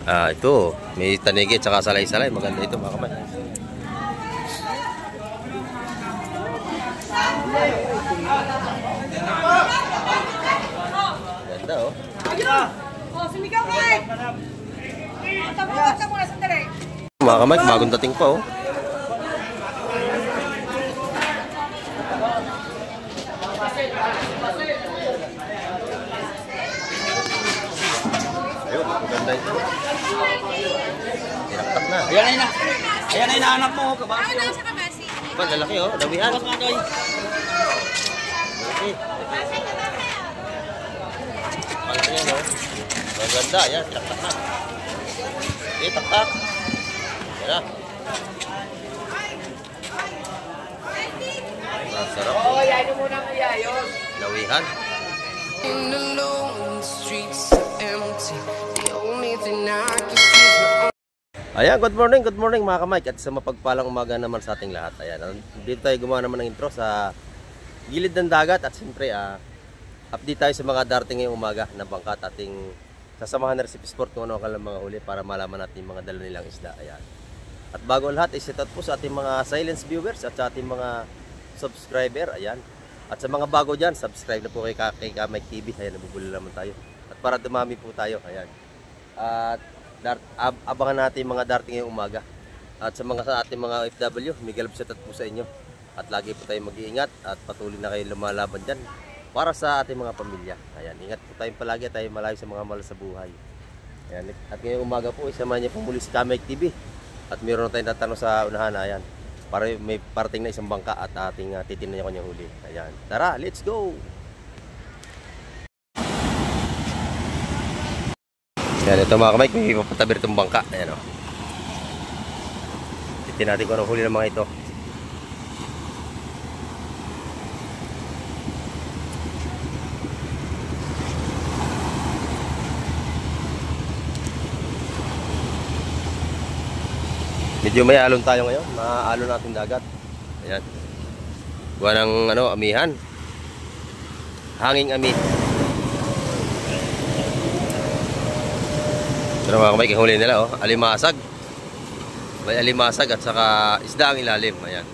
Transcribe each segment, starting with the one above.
Ito, may tanigi at saka salay-salay. Maganda ito mga kamay. Ganda oh. Oh, sumigaw ka eh. Tawag ka muna sandali. Mga kamay, bagong dating pa oh. Ayun, maganda ito. Tinaktak na. Ayan na. Ayan na inaanak mo, kabasi. Ano sa kabasi? Ba, lalaki oh, dawihan. Tapos nga doy. Malaki. Malaki yan oh. Maganda, yan, tinaktak na. Taktak. Yan na. Masarap. Oo, yayin mo muna ang yayon. Lawihan. Ayan, good morning mga kamay. At sa mapagpalang umaga naman sa ating lahat. Ayan, dito tayo gumawa naman ng intro sa gilid ng dagat. At siyempre, update tayo sa mga darating ngayong umaga na bangka at ating sasamahan na Recipe Sport kung ano ang mga huli para malaman natin yung mga dala nilang isda. Ayan. At bago ang lahat, i-set out po sa ating mga silence viewers at sa ating mga subscriber. Ayan. At sa mga bago dyan, subscribe na po kay Kamay TV. Ayan, nabubuli naman tayo. At para dumami po tayo. Ayan. At abangan natin mga darating ngayong umaga. At sa ating mga OFW, Miguel set out po sa inyo. At lagi po tayo mag-iingat at patuloy na kayo lumalaban dyan para sa ating mga pamilya. Ayan, ingat po tayong palagi tayo malayo sa mga mahal sa buhay. Ayan, at ngayong umaga po, isama niyo po muli si Kamay TV. At meron tayong tatanong sa unahan. Ayan, para may parating na isang bangka at ating titingnan niya kanyang huli. Ayan, tara, let's go! Ayan, ito mga kamay, may papatabir itong bangka. Ayan o. Titingnan natin kung anong huli ng mga ito. Medyo may alon tayo ngayon, maaalon natin dagat. Ayan. Gawa ng amihan. Hanging ami. Pero mga kamay, huli nila alimasag. May alimasag at saka isda ang ilalim. Ayan.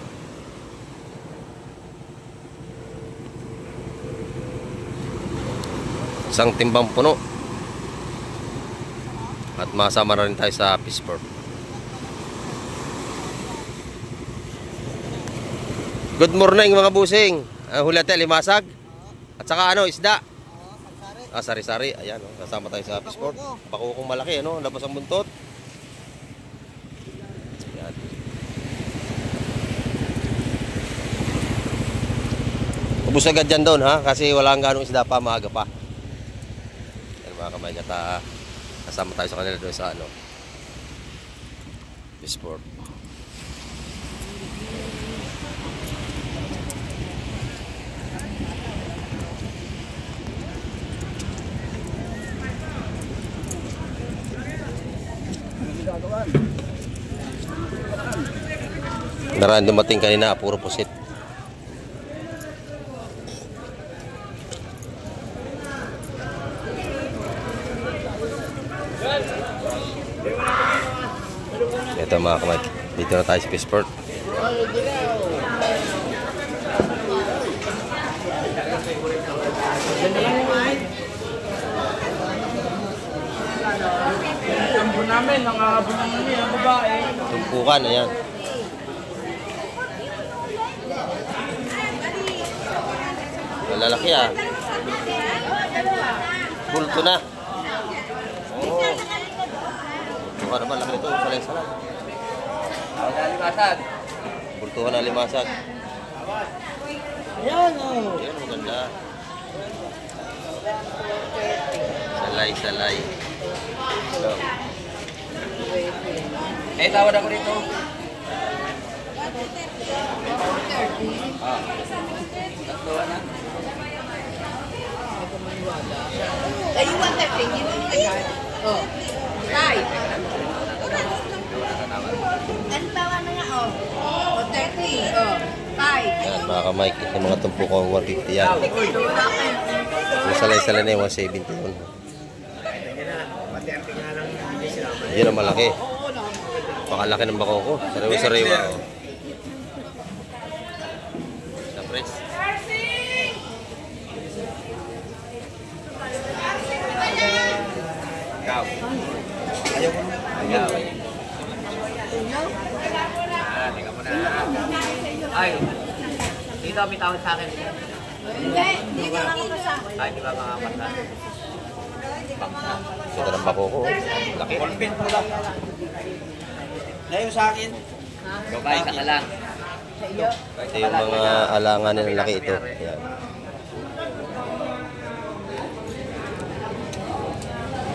Isang timbang puno. At masama na rin tayo sa Fishport. Good morning mga busing. Huli natin limasag. At saka isda. Sari-sari. Ayan, kasama tayo sa Fishport. Bakukong malaki, labas ang buntot. Ayan. Ubus agad dyan doon kasi walang ganong isda pa, maaga pa. Ayan mga kamay, kasama tayo sa kanila doon sa Fishport. Naran dumating kanina, puro pusit. Ito mga kamay, dito na tayo sa Fishport. Tambo namin, nangahabol naman niya ang babae. Tumpukan, ayan. Malalaki Bulto na. Bulto naman, laki ito, salay-salay. Limasag. Bultuhan na limasag. Ayan Ayan, maganda. Salay-salay. Tawad ako rito. Tatluan na. Kayo 130, yun yung agad. Oh. Tay. Ano tawa na nga, oh. Oh, 30, oh. 5. Ayan, mga kamay, yung mga tumpo ko, 150 yan. Yung salay-salay na yung 170 yun. Yan ang malaki. Pakalaki ng bakoko. Sariwa-sariwa. Oh. Sa press. Ikaw. Ayaw ko. Ayaw. Tingnan mo na. Ay. Dito, may tawad sa akin. Hindi ka makapasa. Ay, di ba makapasa? Ito ng bakoko. Laki. Ballpen po lang. Ngayon sa akin. Babae ka ka lang. Ito yung mga alanganin ng laki ito. Yan.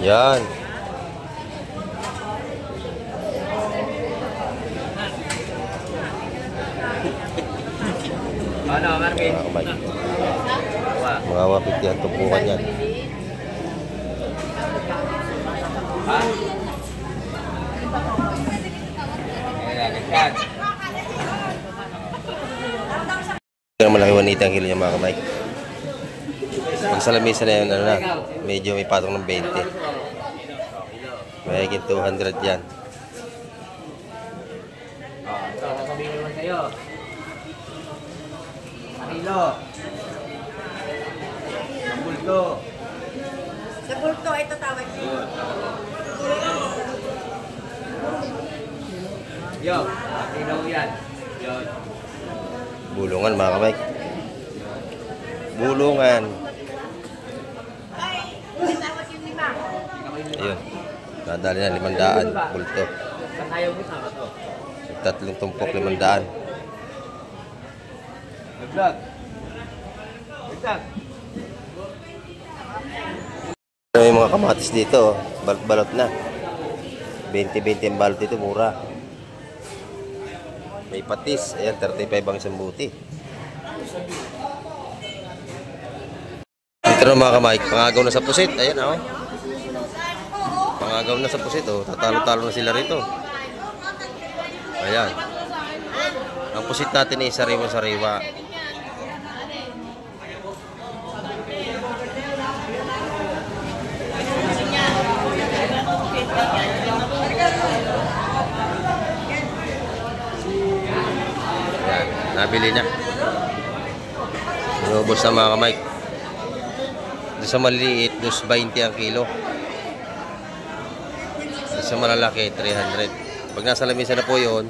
Yan. Ano, Marvin? Mga kamay. Wa. Mga 150 ang tumpukan yan. Ha? Kaya, ganyan. Ito ang malaki 180 ang kilo niya mga kamay. Pag sa lamisa na yun, ano na, medyo may patong ng 20. May higit 200 yan. Ito, sasabihin naman sa'yo. Kilo. Ang bulto. Sa bulto, ito tawag niyo. Yo, kilo yan. Yo. Bulungan mga kamay. Bulungan. Tawag yung 5. Ayun. Nadali na 500. Bulto. Saan ayaw mo sama to? Tatlong tumpok 500. Nag-vlog. Nag-vlog. May mga kamatis dito. Balot-balot na. 20-20 ang balot dito. Mura. May patis. Ayan, 35 ang isang buti. Ito na mga kamay. Pangagaw na sa pusit. Ayan, oh. Pangagaw na sa pusit, oh. Tatalo-talo na sila rito. Ayan. Ang pusit natin ay sariwa-sariwa. Ayan. Nabili niya. Inubos na mga kamay. Doon sa maliliit, 220 ang kilo. Doon sa malalaki, 300. Pag nasa lamisa na po yun,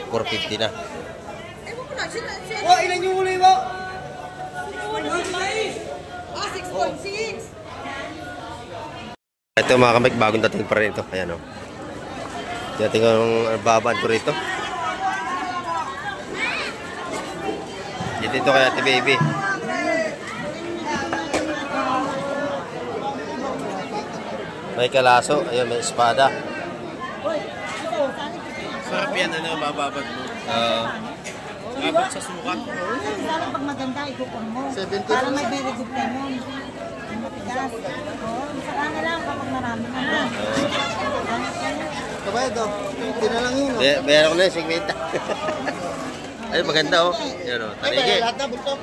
450 na. Oh, ilan yung huli mo? 6.6. Ito mga kamay, bagong dating pa rin ito. Ayan, oh. Dating ang babaan ko rito. Dito kay Ate Baby. May kalaso, ayun, may espada. Sarap yan, ano, mababad mo. Abot sa sukat. Lalo pag maganda, ikupon mo. Para may very good ka mo. Matigas. Oo, saka na lang kapag marami na na. Kabay ito. Tinalang yun. Bayaran ko na yung 50. Ay, maganda, oh. Yan, oh, tanigi. Lahat na bulto.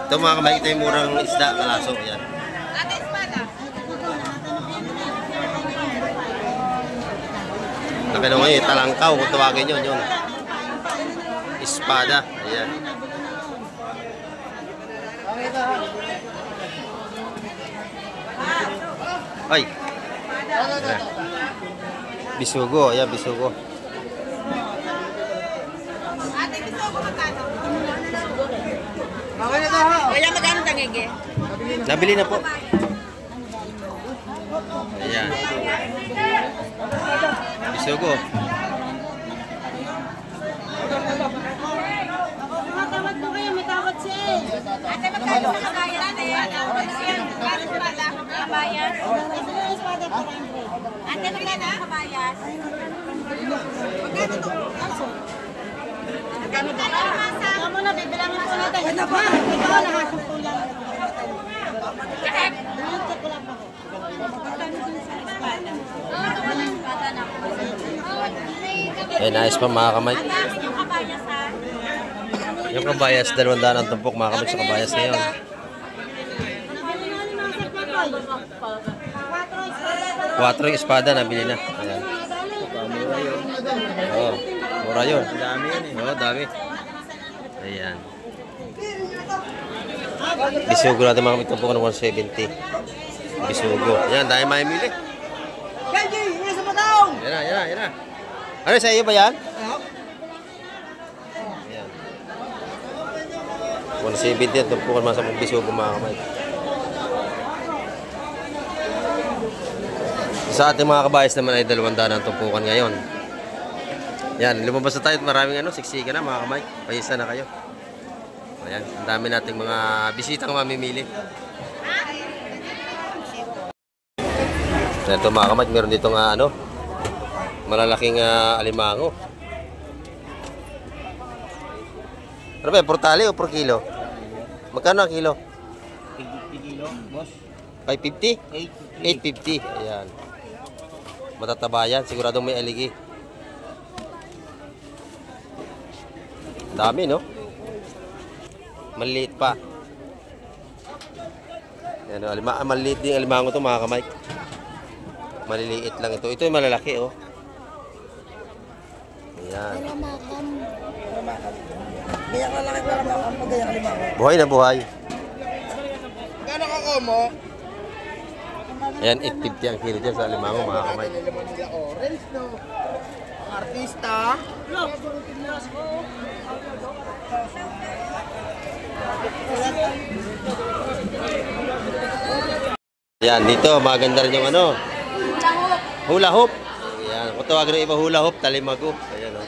Ito mga kamay, ito yung murang isda, kalaso. Yan. Ate, espada. Nakano ngayon, talangkaw, kung tawagin yun, yun. Espada. Ayan. Ay. Ayan. Bisugo, ayan, bisugo. Ate, gusto ko magkano? Okay na ito ha. Kaya magkano tangige? Nabili na po. Ayan. Bisugo. Matawad mo kayo, may tawad siya eh. Ate, magkano sa kabayan? Magkano sa pala? Kabayan? Ate, magkano sa kabayan? Magkano ba? Ikaw mo na, bibilangin po natin. Ito ba? Ikaw, nakasumpo lang. Check ko lang ako. Ayan, ayos pa mga kamay. Yung kabayas ha? Yung kabayas, 200 ang tumpok mga kamay sa kabayas ngayon. Nabili na ni Master Papoy. 4 ispada 4 yung espada, nabili na. Ayan. Mura yun. Oo, mura yun. Dami yun eh. Oo, dami. Ayan. Bisugo natin mga ito po ng 170. Bisugo. Ayan, dahil mamimili. Yan na, yan na, yan na. Ano, sa iyo ba yan? Ayan. 170 yan. Tumpukan mga sa bisugo mga kamay. Sa ating mga kabayas naman ay 200 ang tumpukan ngayon. Yan, lumabas na tayo at maraming siksika na mga kamay. Pahisa na kayo. Ayan, ang dami nating mga bisitang mamimili. Ito mga kamay, meron dito nga malalaking alimango. Ano ba, per tali o per kilo? Magkano ang kilo? 50 kilo, boss. 550? 850. Ayan. Matataba yan. Siguradong may aligi. Dami, no? Maliit pa. Ayan, maliit din ang alimango ito, mga kamay. Maliliit lang ito. Ito yung malalaki, oh. Ayan. Buhay na buhay. Gano'n ka mo? Ayan, 850 ang kilo dyan sa alimango, mga kamay. Orange, no? Artista. Ayan, dito, maganda rin yung hula hoop. Ayan, kung tawagin ng iba hula hoop, talimago. Ayan, oh.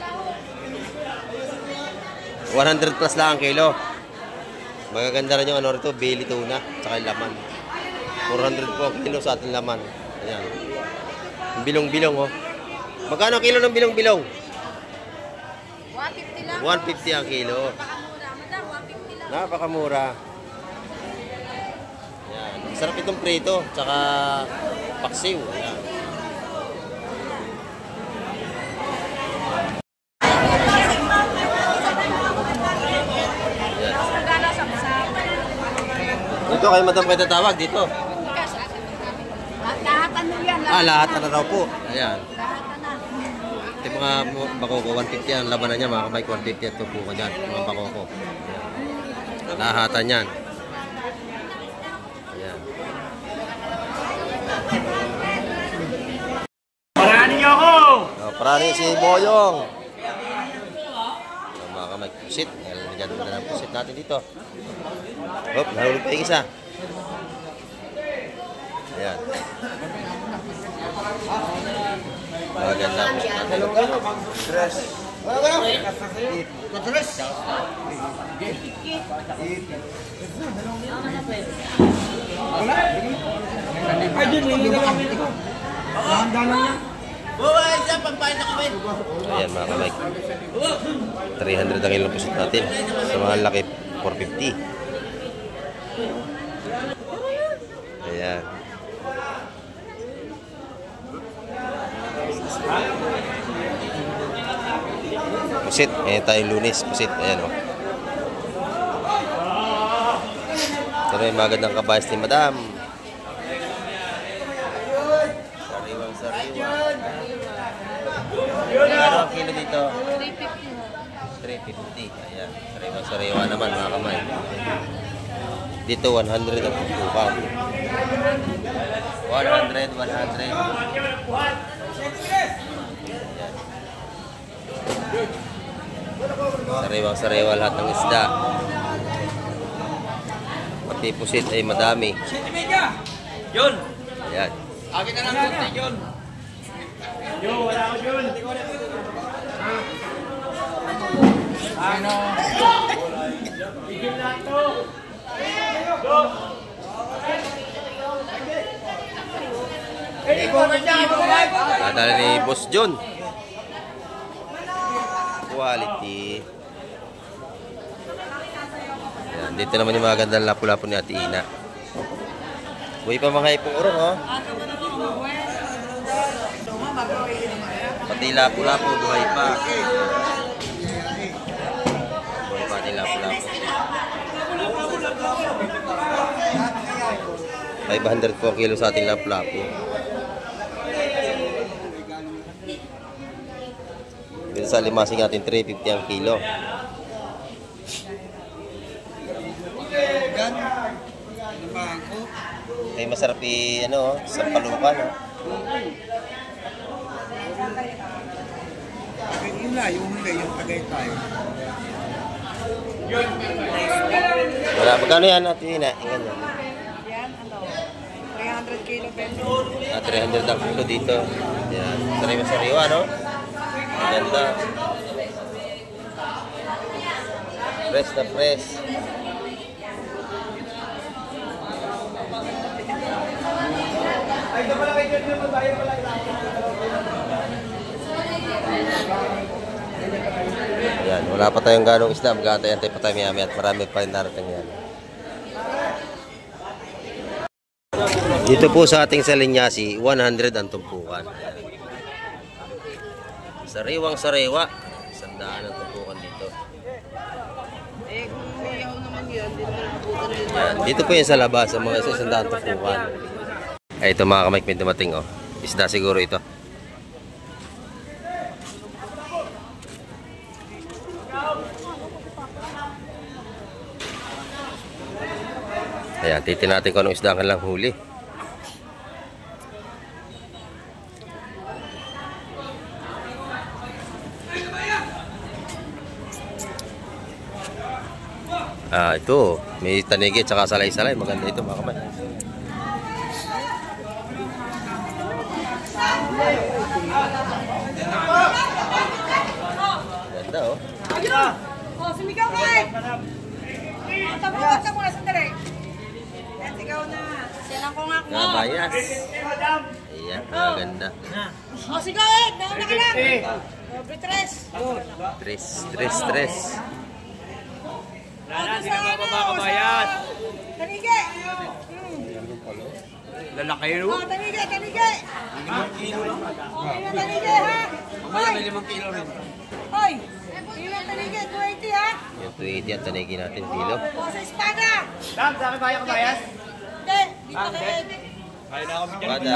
100 plus lang ang kilo. Magaganda rin yung rito, bili tuna, tsaka yung laman. 400 po ang kilo sa ating laman. Ayan. Bilong-bilong, oh. Magkano ang kilo ng bilong-bilong? 150 lang. 150 ang kilo. Napakamura. Madam, 150 lang. Napakamura. Ayan. Sarap itong prito, tsaka paksiw. Ayan. Dito kayo madam kayo tatawag dito. Lahat ano yan? Lahat na raw po. Ayan. Lahat na. Ito yung mga bakoko, 150 ang labanan niya, mga kabike, 150 at tupo ko dyan, mga bakoko. Ayan. Lahatan yan. Ayan. Parahan niyo ako! Parani si Boyong. Mga kabike, pusit. Ayan na ng pusit natin dito. Hop, nahulog pa yung isa. Ayan. Maganda pusit natin. Ayan mga kamay. 300 ang ilang pusit natin. Sa mga laki, 450. Ayan. Pusit. Ayan tayong Lunes. Pusit. Ayan o. Ito na yung magandang kabayas ni Madam. Sariwang sariwa. Ano ang kilo dito? 350. Ayan. Sariwang sariwa naman mga kamay. Dito 100 ang tutukan. 100. Sariwang-sariwa lahat ng isda. Pati pusit ay madami. Yun! Ayan. Akin na lang konti, Yun! Yun, wala ko Yun! Ano? Igil na ito! Nadala ni Boss John. Quality. Ayan, dito naman yung mga gandang lapu-lapu ni Ate Ina. Buhay pa mga ipong urong, oh. Pati lapu-lapu, buhay pa. Buhay pa, pati lapu-lapu. 500 po ang kilo sa ating lapu-lapu. Dito sa limasing natin, 350 ang kilo. Ay masarap ano, sa palukan. Yung tagay tayo. Wala, magkano yan natin Ina? Ingan yan. Yan, 300 kilo peso. 300 ang kilo dito. Yan. Sariwa, no? Ganda. Press na press. Yan, wala pa tayong ganong isda. Mag-aantay-antay pa tayo maya-maya at marami pa rin darating yan. Dito po sa ating Salinyasi, 100 ang tumpukan. Sariwang sariwa. 100 ang tumpukan dito. Yan, dito po yan sa labas, sa mga 100 ang tumpukan. Ay, ito mga kamay, may dumating oh. Isda siguro ito. Ayan, titin natin kung anong isda ang kanilang huli. Ito, may tanigi at saka salay-salay. Maganda ito mga kamay. Ganda oh. Oh, sumigaw ka eh! Tapukat ka muna sandali. Sigaw na. Silang ko nga mo. Nabayas. Ayan, ganda. Oh, sigaw eh! Nauna ka lang! Dobre tres. Tres. Wala, sila mga kabayas. Tanige! Lalaki yun. Oh, tanige! 5 kilo lang. Tanige ha! Mamaya may 5 kilo rin. Hoy! Kilo tanige, 280 ha! Yung 280 ang tanigi natin, kilo. Oh, sa espada! Dam, sa akin ba kabayas? Hindi, dito kay Ebe. Kaya na ako bigyan. Kada.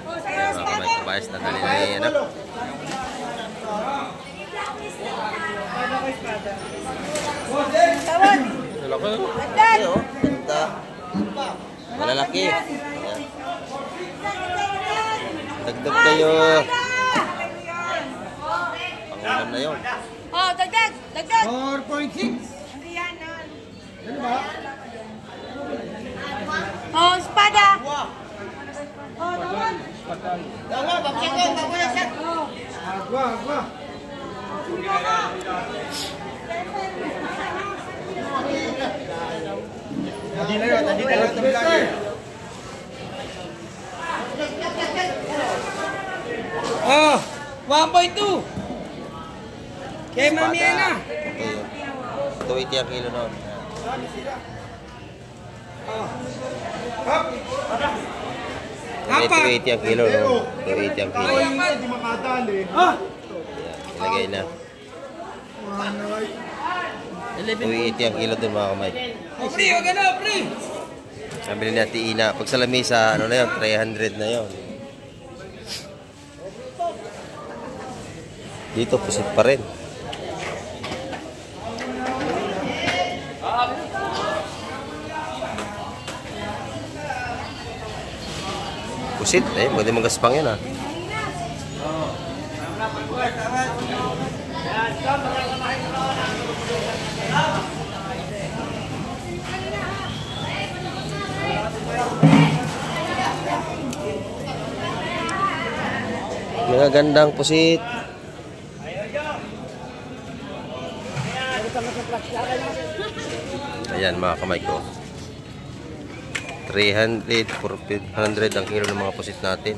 Oh, sa Ayan mga espada! kamay, kabayas na dali na yan. Tawad! Laki oh. Ganda. Malalaki. Ayan. Dagdag kayo. Pangulam na yun. Oh, dagdag! 4.6. Hindi yan, oh, espada! Oh, tawad! Agwa. Hindi na yun. Oh, 1.2. Kay Mami Ana. Okay. 280 ang kilo noon. Apat. 280 ang kilo noon. 280 ang kilo. Hindi makadali. Ayan, ilagay na. 280 ang kilo dun mga kamay. Pre, wag na, pre. Sabi ni Ate Ina, pag sa lamisa, ano na yun, 300 na yun. Dito, pusit pa rin. Pusit, pwede magaspang yan ah. Mga gandang pusit. Ayan mga kamay ko. 300, 400 ang kilo ng mga pusit natin.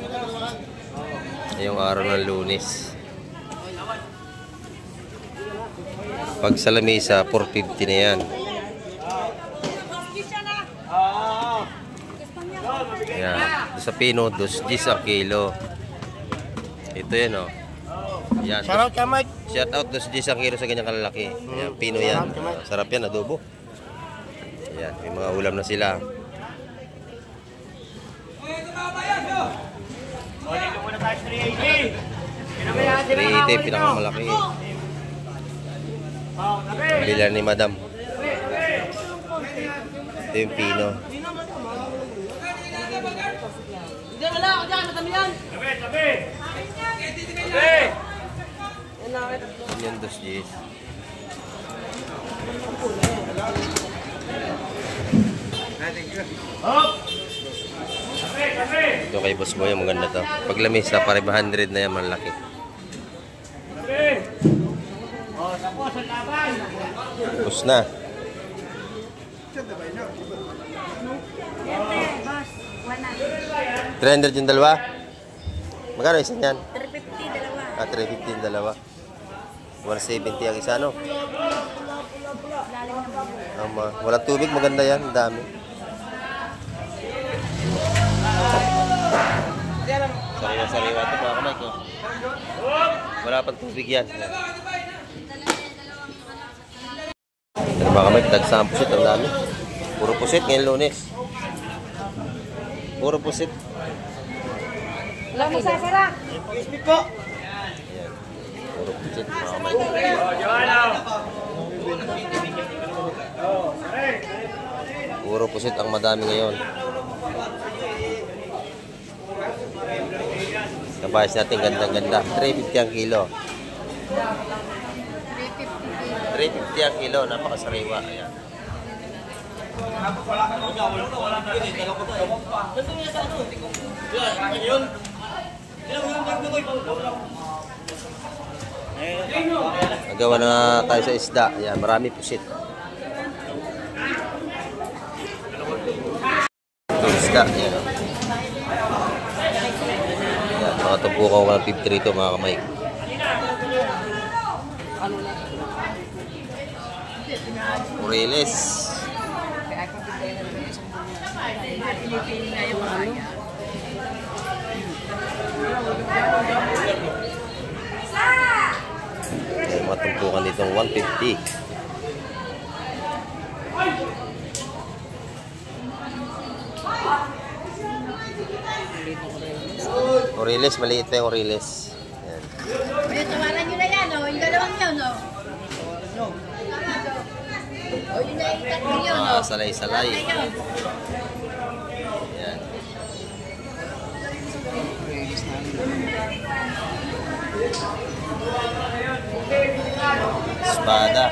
Ngayong araw ng Lunes. Pag sa lamesa, 450 na yan. Ayan. Sa Pino, 2 ang kilo. Ito yan o. Yan. Shoutout ka, Mike. Shout out 2 ang kilo sa ganyang kalalaki. Ayan, Pino yan. Sarap yan, adobo. Ayan, may mga ulam na sila. O, dito muna tayo 380. 380 pinakamalaki. Bilan ni Madam. Ito yung pino. Hindi, wala ako dyan. Matami yan. Tabi! Yan yung 2Gs. Ito kay Boss Boy, maganda to. Pag lamis na, pare 100 na yan, malaki. Tapos na. 300 yung dalawa? Magkano isa yan? 350 dalawa. Ah, 350 yung dalawa. 170 ang isa, no? Walang tubig, maganda yan. Ang dami. Sariwa-sariwa ito, mga kamay ko. Wala pang tubig yan. Ito mga kamay, tagsang pusit. Ang dami. Puro pusit ngayon Lunes. Puro pusit. Wala mo sasara. Ayan. Puro pusit, mga kamay. Puro pusit ang madami ngayon. Kabayas natin gandang-ganda. 350 ang kilo. 350 ang kilo. Napakasariwa. Ayan. Nagawa na tayo sa isda. Ayan, marami pusit. Ito isda. Ayan. Ayan, makatumpukaw ko ng 50 rito mga kamay. Moreles. Ayan, matumpukan ditong 150. Moreles, maliit na yung Moreles. Ayan. May tawaran nyo na yan, oh. Yung dalawang yun, oh. O yun na yung tatlo yun, oh. Salay-salay. Ayan. Espada.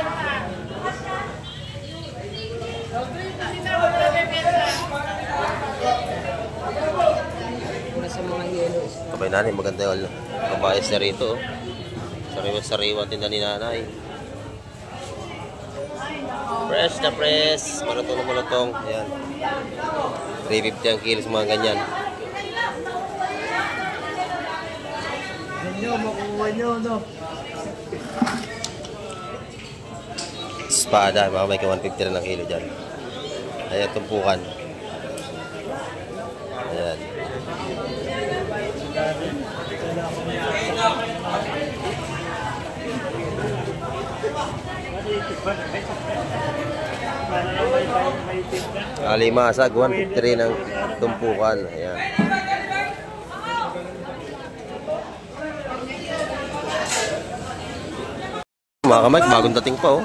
Kabay natin, maganda yung kabayas na rito. Sariwa-sariwa tinda ni nanay. Fresh na fresh. Malutong na malutong. Ayan. 350 ang kilos mga ganyan. Espada. Baka may ka 150 na ng kilo dyan. Ayan, tumpukan. Ayan. Alimasag, 153 ng tumpukan. Ayan. Mga kamay, bagong dating pa, oh.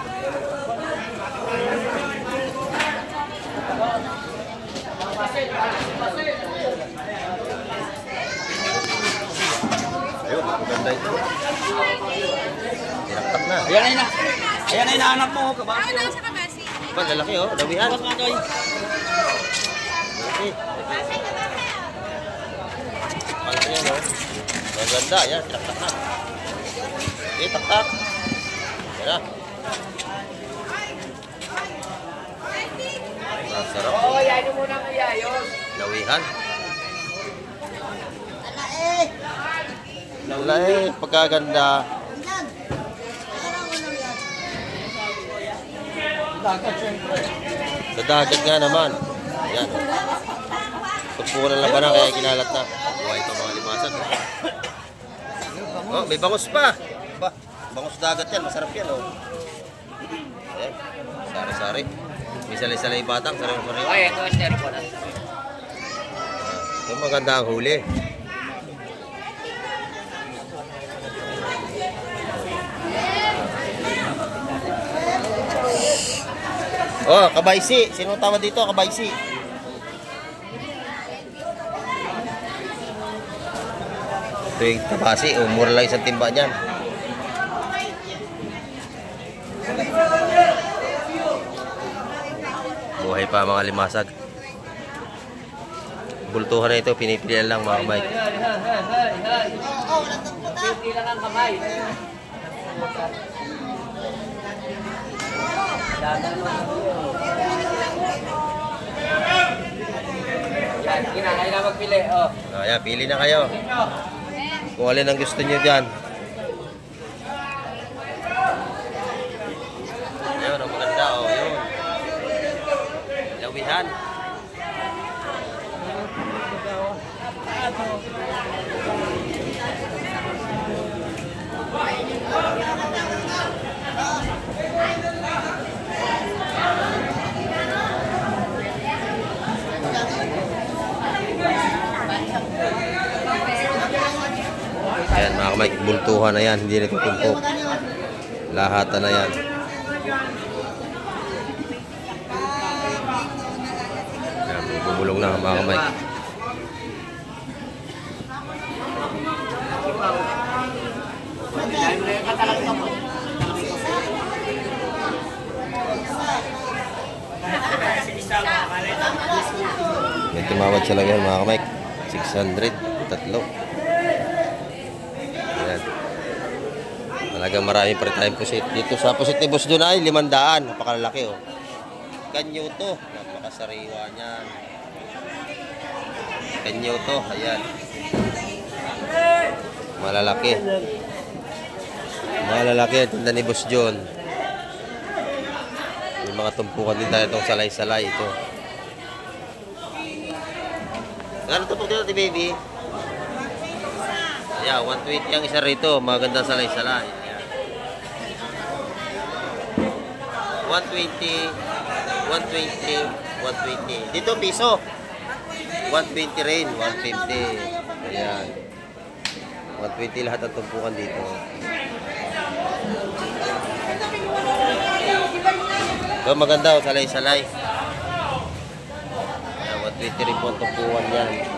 Ayun, maganda ito. Tinaktak na. Ayan na yun na. Ayan na hinahanap mo, kabasi. Ba, lalaki, oh. Dawihan. Okay. Malaki yan, oh. Maganda, yan. Tinaktak na. Okay, taktak. Yan na. Masarap. Oo, yayo muna ng yayos. Lawihan. Lalaki, pagkaganda. Sa dagat nga naman. Ayan. Tumpukan ng labanan kaya kinalat na. Buhay ito mga limasan. Oh, may bangus pa. Ba, bangus dagat yan. Masarap yan, oh. Ayan. Sari-sari. May salay-salay batang. Sari-sari. Ay, ito ang stereo po na. Ito maganda ang huli. Oh, kabaysi. Sino tawag dito? Kabaysi. Ito yung tabasi. Mura lang isang timba niyan. Buhay pa mga limasag. Bultuhan na ito. Pinipilian lang mga kamay. Hindi lang ang kamay. Yan, kinakaya na magpili. Oh. Ayan, pili na kayo. Kung alin ang gusto nyo dyan. Ayun, ang maganda. Oh, yun. Lawihan. Ayan mga kamay, bultuhan na yan, hindi na tutumpok. Lahatan na yan. Ayan, bubulong na mga kamay. May tumawad siya lang yan mga kamay. 600, tatlo. Ayan. Talagang marami pa rin tayong pusit. Dito sa pusit ni Boss John ay 500. Napakalalaki oh. Ganyo to. Napakasariwa niyan. Ganyo to. Ayan. Malalaki. Malalaki ang tinda ni Boss John. May mga tumpukan din tayo itong salay-salay ito. Gano'n tumpok dito, baby? Ayan, 120 ang isa rito. Magandang salay-salay. Ayan. 120, 120, 120. Dito, piso. 120 rin, 150. Ayan. 120 lahat ang tumpukan dito. So, maganda, salay-salay. 120 rin po ang tumpukan yan.